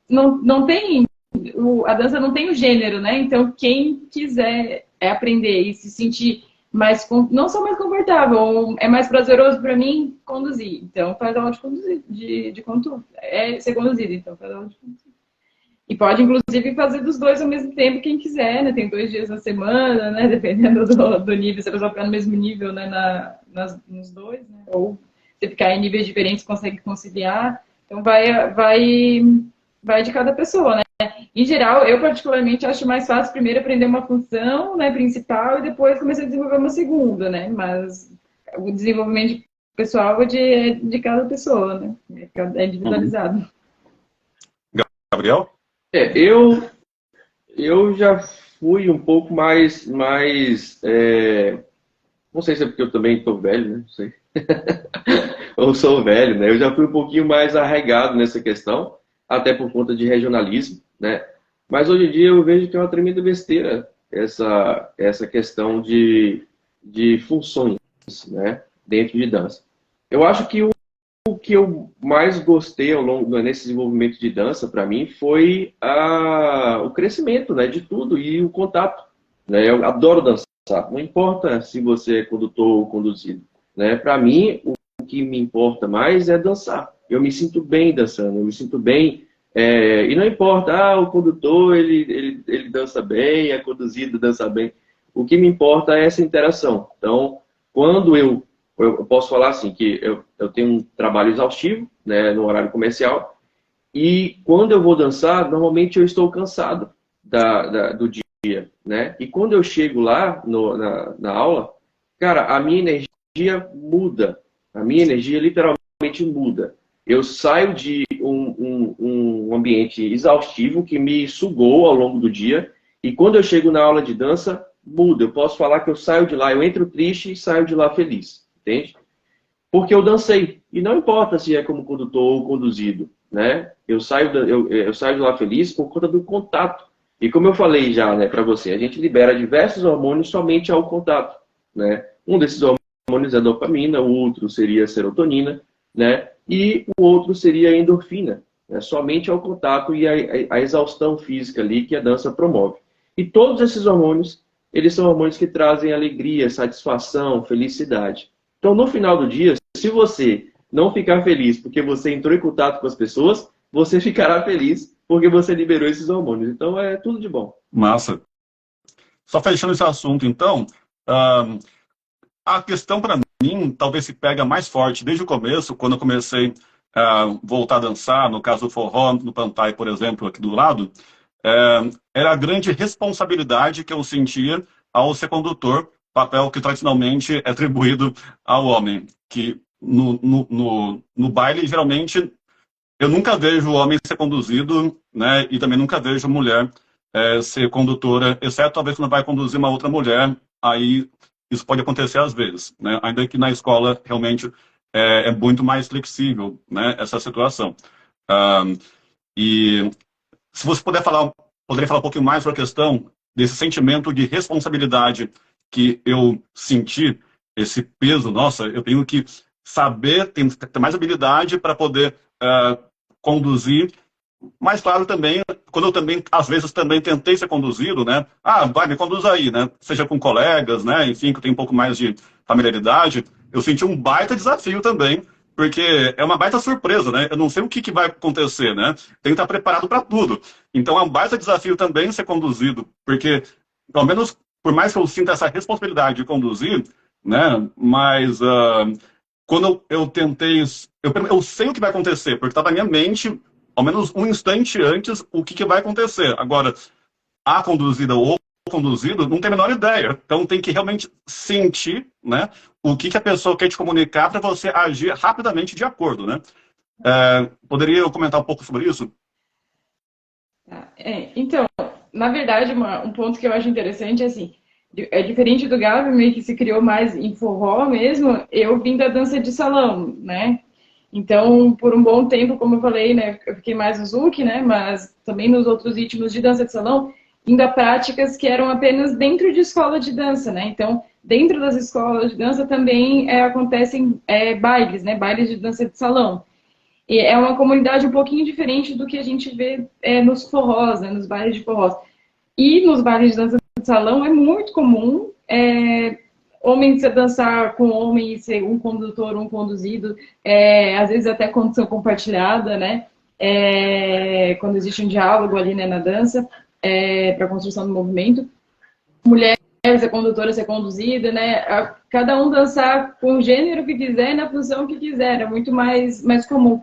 não tem... A dança não tem o gênero, né? Então, quem quiser aprender e se sentir mais... Não só mais confortável, é mais prazeroso para mim conduzir. Então, faz aula de conduzir, de conduzir. É ser conduzido, então faz aula de conduzir. E pode, inclusive, fazer dos dois ao mesmo tempo, quem quiser, né? Tem 2 dias na semana, né? Dependendo do nível, se a pessoa ficar no mesmo nível, né? Nos dois, né? Ou se ficar em níveis diferentes, consegue conciliar. Então, vai de cada pessoa, né? Em geral, eu particularmente acho mais fácil primeiro aprender uma função, né, principal e depois começar a desenvolver uma segunda, né? Mas o desenvolvimento pessoal é de cada pessoa, né? É individualizado. Gabriel? Eu já fui um pouco mais não sei se é porque eu também estou velho, né? Não sei. Ou sou velho, né? Eu já fui um pouquinho mais arraigado nessa questão, até por conta de regionalismo, né? Mas hoje em dia eu vejo que é uma tremenda besteira essa questão de funções, né? Dentro de dança. Eu acho que o que eu mais gostei nesse desenvolvimento de dança, para mim, foi o crescimento, né, de tudo e o contato. Né? Eu adoro dançar, não importa se você é condutor ou conduzido. Né? Para mim, o que me importa mais é dançar. Eu me sinto bem dançando, eu me sinto bem. E não importa, o condutor ele dança bem, a conduzida dança bem. O que me importa é essa interação. Então, quando eu posso falar assim, que eu tenho um trabalho exaustivo, né, no horário comercial, e quando eu vou dançar, normalmente eu estou cansado do dia, né? E quando eu chego lá na aula, cara, a minha energia muda. A minha energia literalmente muda. Eu saio de um ambiente exaustivo que me sugou ao longo do dia, e quando eu chego na aula de dança, muda. Eu posso falar que eu saio de lá, eu entro triste e saio de lá feliz. Entende? Porque eu dancei. E não importa se é como condutor ou conduzido. Né? Eu saio de lá feliz por conta do contato. E como eu falei já, né, para você, a gente libera diversos hormônios somente ao contato. Né? Um desses hormônios é a dopamina, o outro seria a serotonina, né? E o outro seria a endorfina. Né? Somente ao contato e a exaustão física ali que a dança promove. E todos esses hormônios, eles são hormônios que trazem alegria, satisfação, felicidade. Então, no final do dia, se você não ficar feliz porque você entrou em contato com as pessoas, você ficará feliz porque você liberou esses hormônios. Então é tudo de bom. Massa. Só fechando esse assunto, então, ah, a questão para mim talvez se pega mais forte desde o começo, quando eu comecei a voltar a dançar, no caso do forró, no Pantai, por exemplo, aqui do lado, era a grande responsabilidade que eu sentia ao ser condutor, papel que tradicionalmente é atribuído ao homem, que no baile, geralmente, eu nunca vejo o homem ser conduzido, né, e também nunca vejo mulher ser condutora, exceto talvez quando vai conduzir uma outra mulher, aí isso pode acontecer às vezes, né, ainda que na escola realmente é muito mais flexível, né, essa situação. Ah, e se você poderia falar um pouquinho mais sobre a questão desse sentimento de responsabilidade que eu senti, esse peso, nossa, eu tenho que saber, ter mais habilidade para poder conduzir, mas claro também, quando eu também, às vezes também tentei ser conduzido, né, vai, me conduz aí, né, seja com colegas, né, enfim, que eu tenho um pouco mais de familiaridade, eu senti um baita desafio também, porque é uma baita surpresa, né? Eu não sei o que vai acontecer, né? Tem que estar preparado para tudo. Então é um baita desafio também ser conduzido, porque, pelo menos, por mais que eu sinta essa responsabilidade de conduzir, né? Mas quando eu tentei, eu sei o que vai acontecer, porque está na minha mente, ao menos um instante antes, o que vai acontecer. Agora, a conduzida ou conduzido não tem a menor ideia. Então tem que realmente sentir, né, o que a pessoa quer te comunicar para você agir rapidamente de acordo, né? Poderia eu comentar um pouco sobre isso? Então, na verdade, um ponto que eu acho interessante é assim, é diferente do Gabi, meio que se criou mais em forró mesmo, eu vim da dança de salão, né? Então, por um bom tempo, como eu falei, né, eu fiquei mais no Zouk, né, mas também nos outros ritmos de dança de salão, indo a práticas que eram apenas dentro de escola de dança, né? Então, dentro das escolas de dança também acontecem bailes, né, bailes de dança de salão. E é uma comunidade um pouquinho diferente do que a gente vê nos forrós, né, nos bailes de forrós. E nos bailes de dança de salão é muito comum homens dançar com homem e ser um condutor, um conduzido, às vezes até condução compartilhada, né? Quando existe um diálogo ali, né, na dança, para a construção do movimento. Mulher ser condutora, ser conduzida, né? Cada um dançar com o gênero que quiser, na função que quiser, é muito mais comum.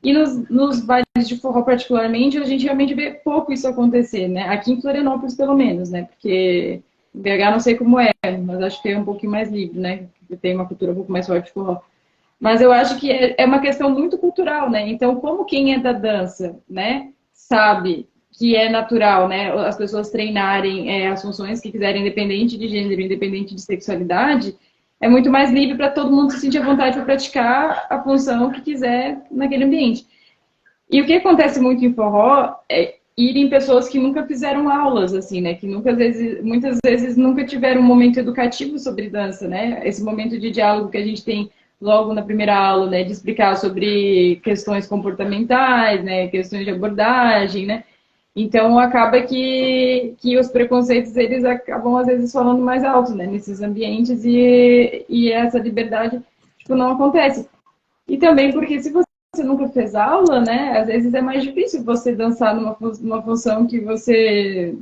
E nos bailes de forró, particularmente, a gente realmente vê pouco isso acontecer, né? Aqui em Florianópolis, pelo menos, né? Porque em BH não sei como mas acho que é um pouquinho mais livre, né? Tem uma cultura um pouco mais forte de forró. Mas eu acho que é uma questão muito cultural, né? Então, como quem é da dança, né, sabe que é natural, né, as pessoas treinarem as funções que quiserem, independente de gênero, independente de sexualidade, é muito mais livre para todo mundo se sentir à vontade para praticar a função que quiser naquele ambiente. E o que acontece muito em forró é irem pessoas que nunca fizeram aulas, assim, né? Que nunca, muitas vezes nunca tiveram um momento educativo sobre dança, né? Esse momento de diálogo que a gente tem logo na primeira aula, né? De explicar sobre questões comportamentais, né? Questões de abordagem, né? Então, acaba que os preconceitos, eles acabam, às vezes, falando mais alto, né? Nesses ambientes e essa liberdade, tipo, não acontece. E também porque se você nunca fez aula, né? Às vezes é mais difícil você dançar numa função que você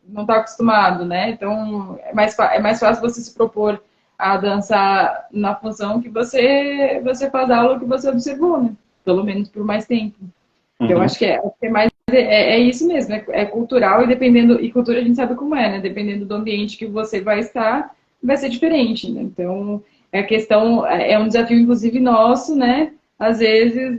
não está acostumado, né? Então, é mais fácil você se propor a dançar na função que você faz aula que você observou, né? Pelo menos por mais tempo. Uhum. Eu acho que é mais isso mesmo, é cultural e cultura a gente sabe como né? Dependendo do ambiente que você vai estar, vai ser diferente, né? Então, a questão é um desafio, inclusive, nosso, né? Às vezes,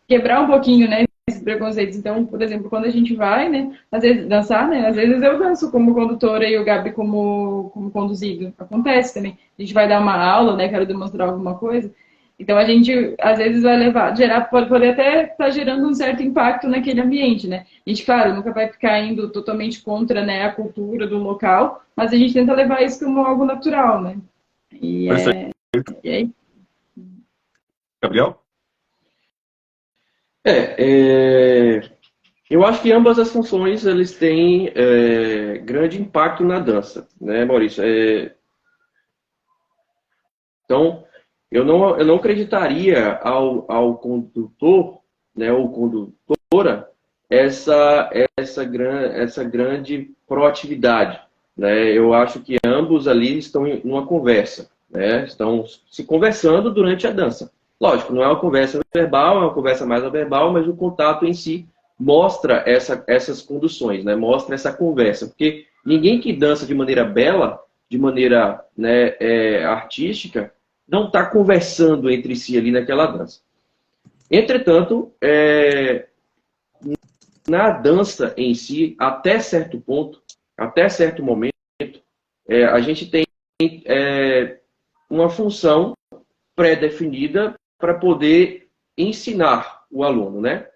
quebrar um pouquinho, né? Esses preconceitos. Então, por exemplo, quando a gente vai, né? Às vezes, dançar, né? Às vezes eu danço como condutora e o Gabi como conduzido. Acontece também. A gente vai dar uma aula, né? Quero demonstrar alguma coisa. Então, a gente, às vezes, vai pode até estar gerando um certo impacto naquele ambiente, né? A gente, claro, nunca vai ficar indo totalmente contra, né, a cultura do local, mas a gente tenta levar isso como algo natural, né? E aí? Gabriel? Eu acho que ambas as funções, eles têm grande impacto na dança, né, Maurício? Então, eu não acreditaria ao condutor, né, ou condutora, essa grande proatividade, né? Eu acho que ambos ali estão em uma conversa, né? Estão se conversando durante a dança. Lógico, não é uma conversa verbal, é uma conversa mais não verbal, mas o contato em si mostra essas conduções, né? Mostra essa conversa, porque ninguém que dança de maneira bela, de maneira, né, artística, não está conversando entre si ali naquela dança. Entretanto, na dança em si, até certo ponto, até certo momento, a gente tem uma função pré-definida para poder ensinar o aluno, né?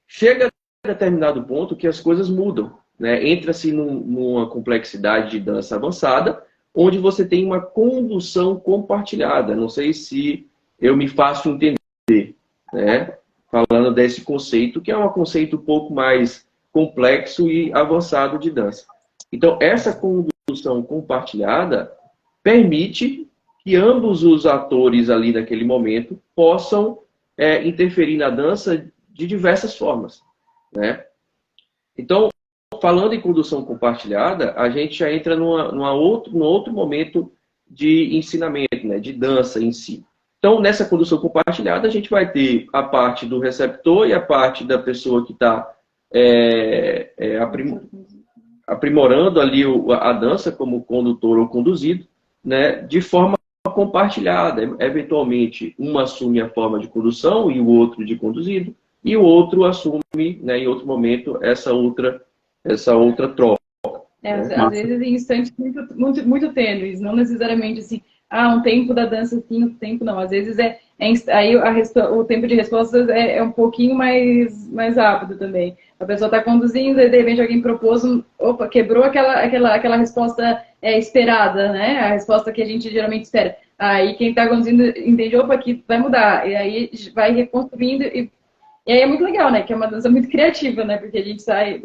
Chega a determinado ponto que as coisas mudam, né? Entra-se numa complexidade de dança avançada, onde você tem uma condução compartilhada. Não sei se eu me faço entender, né? Falando desse conceito, que é um conceito um pouco mais complexo e avançado de dança. Então, essa condução compartilhada permite que ambos os atores ali naquele momento possam interferir na dança de diversas formas, né? Então, falando em condução compartilhada, a gente já entra num outro momento de ensinamento, né, de dança em si. Então, nessa condução compartilhada, a gente vai ter a parte do receptor e a parte da pessoa que está aprimorando ali a dança como condutor ou conduzido, né, de forma compartilhada. Eventualmente, um assume a forma de condução e o outro de conduzido, e o outro assume, né, em outro momento, essa outra troca. Às vezes em instantes muito tênues, não necessariamente assim, um tempo da dança assim, outro tempo não. Às vezes aí o tempo de respostas é um pouquinho mais rápido também. A pessoa está conduzindo e de repente alguém propôs quebrou aquela resposta esperada, né? A resposta que a gente geralmente espera. Aí quem está conduzindo entende, aqui vai mudar. E aí vai reconstruindo e aí é muito legal, né? Que é uma dança muito criativa, né? Porque a gente sai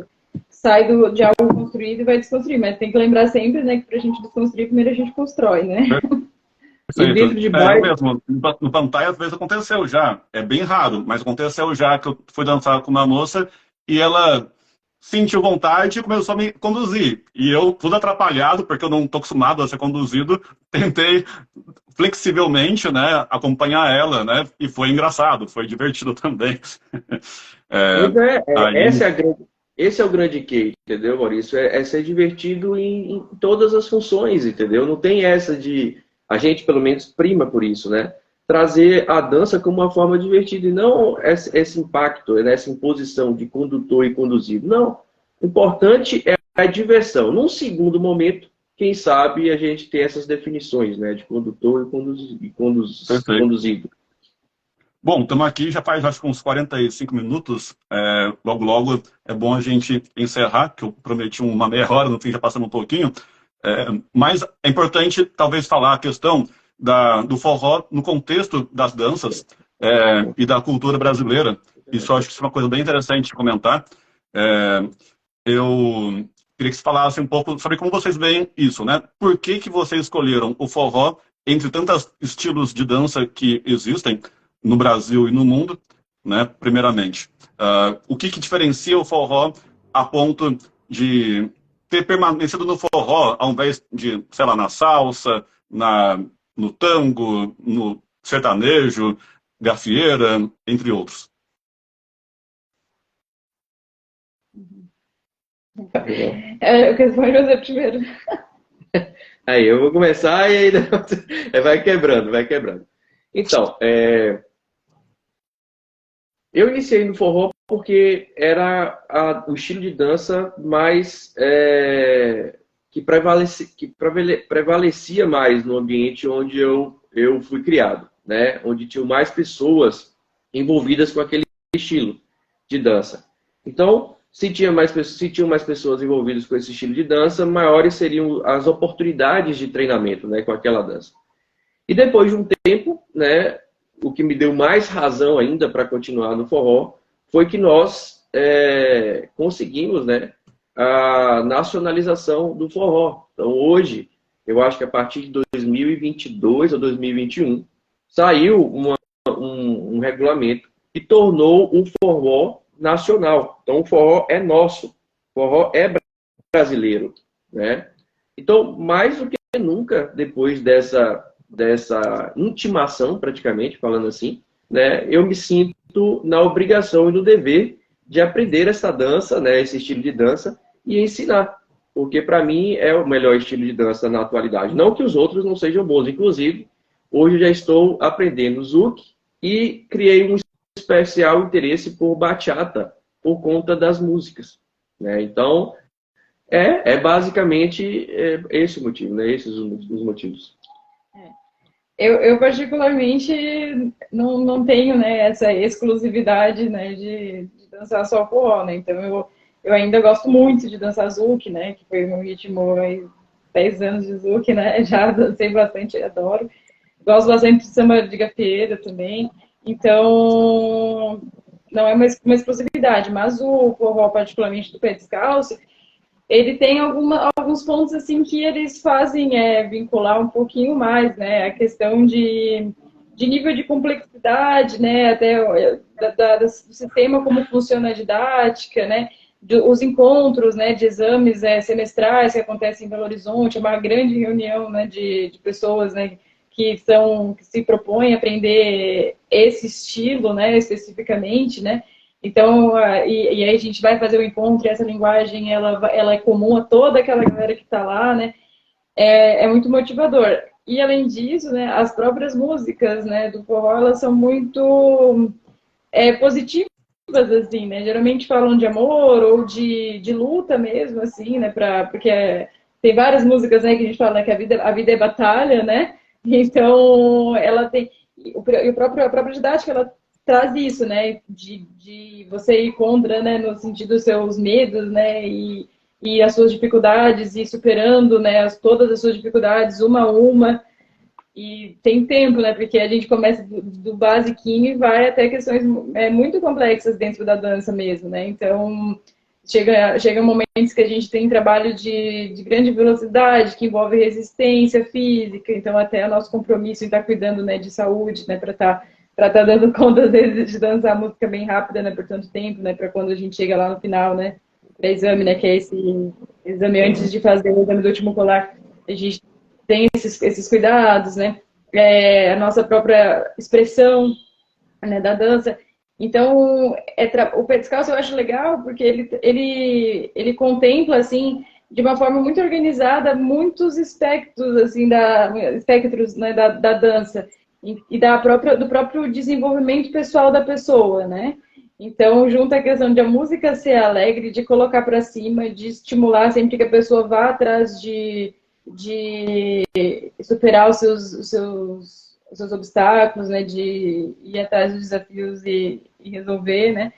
de algo construído e vai desconstruir. Mas tem que lembrar sempre, né, que pra gente desconstruir, primeiro a gente constrói, né? E dentro de baile... mesmo, no Pantai às vezes aconteceu já, é bem raro, mas aconteceu já que eu fui dançar com uma moça e ela sentiu vontade e começou a me conduzir. E eu, tudo atrapalhado, porque eu não estou acostumado a ser conduzido, tentei flexivelmente, né, acompanhar ela, né, e foi engraçado, foi divertido também. Esse é o grande quê, entendeu, Maurício? É ser divertido em todas as funções, entendeu? Não tem essa de... A gente, pelo menos, prima por isso, né? Trazer a dança como uma forma divertida e não esse impacto, essa imposição de condutor e conduzido. Não. O importante é a diversão. Num segundo momento, quem sabe a gente tem essas definições, né? De condutor e conduzido. Bom, estamos aqui, já faz acho que uns 45 minutos. Logo é bom a gente encerrar, que eu prometi uma meia hora, no fim já passamos um pouquinho. Mas é importante, talvez, falar a questão do forró no contexto das danças e da cultura brasileira. Isso eu acho que é uma coisa bem interessante de comentar. Eu queria que você falasse um pouco sobre como vocês veem isso, né? Por que vocês escolheram o forró entre tantos estilos de dança que existem no Brasil e no mundo, né? Primeiramente. O que diferencia o forró a ponto de ter permanecido no forró, ao invés de, sei lá, na salsa, no tango, no sertanejo, gafieira, entre outros? Eu quero fazer primeiro. Aí, eu vou começar e aí vai quebrando. Então, eu iniciei no forró porque era o estilo de dança mais que prevalecia mais no ambiente onde eu fui criado, né? Onde tinham mais pessoas envolvidas com aquele estilo de dança. Então, se tinham mais pessoas envolvidas com esse estilo de dança, maiores seriam as oportunidades de treinamento, né, com aquela dança. E depois de um tempo, né, o que me deu mais razão ainda para continuar no forró foi que nós conseguimos, né, a nacionalização do forró. Então, hoje, eu acho que a partir de 2022 ou 2021, saiu um regulamento que tornou o forró nacional. Então, o forró é nosso, o forró é brasileiro, né? Então, mais do que nunca, depois dessa intimação, praticamente, falando assim, né, eu me sinto na obrigação e no dever de aprender essa dança, né, esse estilo de dança, e ensinar. Porque, para mim, é o melhor estilo de dança na atualidade. Não que os outros não sejam bons. Inclusive, hoje eu já estou aprendendo Zouk e criei um especial interesse por bachata, por conta das músicas, né? Então, basicamente esse o motivo, né? Esses os motivos. Eu particularmente não tenho, né, essa exclusividade, né, de dançar só forró, né? Então eu ainda gosto muito de dançar Zouk, né? Que foi o meu ritmo aí, 10 anos de Zouk, né? Já dancei bastante, adoro. Gosto bastante de samba de gafieira também. Então, não é uma exclusividade, mas o forró, particularmente do pé descalço, ele tem alguns pontos assim que eles fazem vincular um pouquinho mais, né? A questão de nível de complexidade, né? Até do sistema, como funciona a didática, né? Os encontros, né, de exames semestrais que acontecem em Belo Horizonte, é uma grande reunião, né, de pessoas, né, que se propõem a aprender esse estilo, né, especificamente, né. Então, e aí a gente vai fazer o encontro e essa linguagem, ela é comum a toda aquela galera que está lá, né? É muito motivador. E, além disso, né, as próprias músicas, né, do forró, elas são muito positivas, assim, né? Geralmente falam de amor ou de luta mesmo, assim, né? Porque tem várias músicas, né, que a gente fala, né, que a vida é batalha, né? Então, ela tem... a própria didática, ela traz isso, né, de você ir contra, né, no sentido dos seus medos, né, e as suas dificuldades, e superando, né, todas as suas dificuldades, uma a uma, e tem tempo, né, porque a gente começa do basiquinho e vai até questões muito complexas dentro da dança mesmo, né, então chega momentos que a gente tem trabalho de grande velocidade, que envolve resistência física, então até o nosso compromisso em estar cuidando, né, de saúde, né, para estar dando conta, às vezes, de dançar música bem rápida, né, por tanto tempo, né, para quando a gente chega lá no final, né, para exame, né, que é esse exame antes de fazer o exame do último colar, a gente tem esses cuidados, né, a nossa própria expressão, né, da dança. Então, o pé descalço eu acho legal, porque ele contempla, assim, de uma forma muito organizada, muitos espectros, assim, espectros, né, da dança e do próprio desenvolvimento pessoal da pessoa, né? Então, junta a questão de a música ser alegre, de colocar para cima, de estimular sempre que a pessoa vá atrás de superar os seus obstáculos, né, de ir atrás dos desafios e resolver, né?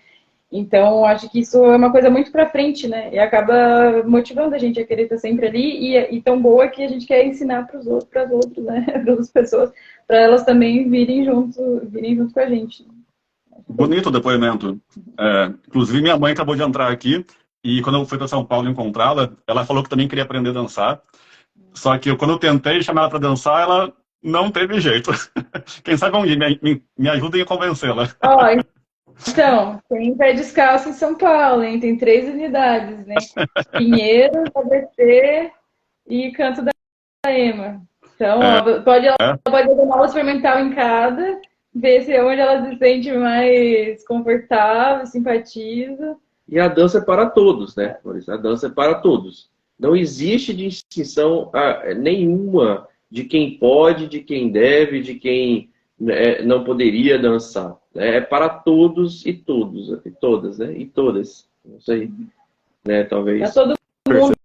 Então, acho que isso é uma coisa muito para frente, né? E acaba motivando a gente a querer estar sempre ali e tão boa que a gente quer ensinar para os outros, né? Para as outras pessoas, para elas também virem junto com a gente. Bonito o depoimento. Inclusive, minha mãe acabou de entrar aqui e quando eu fui para São Paulo encontrá-la, ela falou que também queria aprender a dançar. Só que quando eu tentei chamar ela para dançar, ela não teve jeito. Quem sabe alguém me ajudem a convencê-la. Então, tem pé descalço em São Paulo, hein? Tem 3 unidades, né? Pinheiros, ABC e Canto da Ema. Então, ela pode fazer uma aula experimental em cada, ver se é onde ela se sente mais confortável, simpatiza. E a dança é para todos, né, Maurício? A dança é para todos. Não existe distinção nenhuma de quem pode, de quem deve, de quem não poderia dançar. Né? É para todos e todas, né? E todas. Não sei, né? Talvez. Para todo mundo,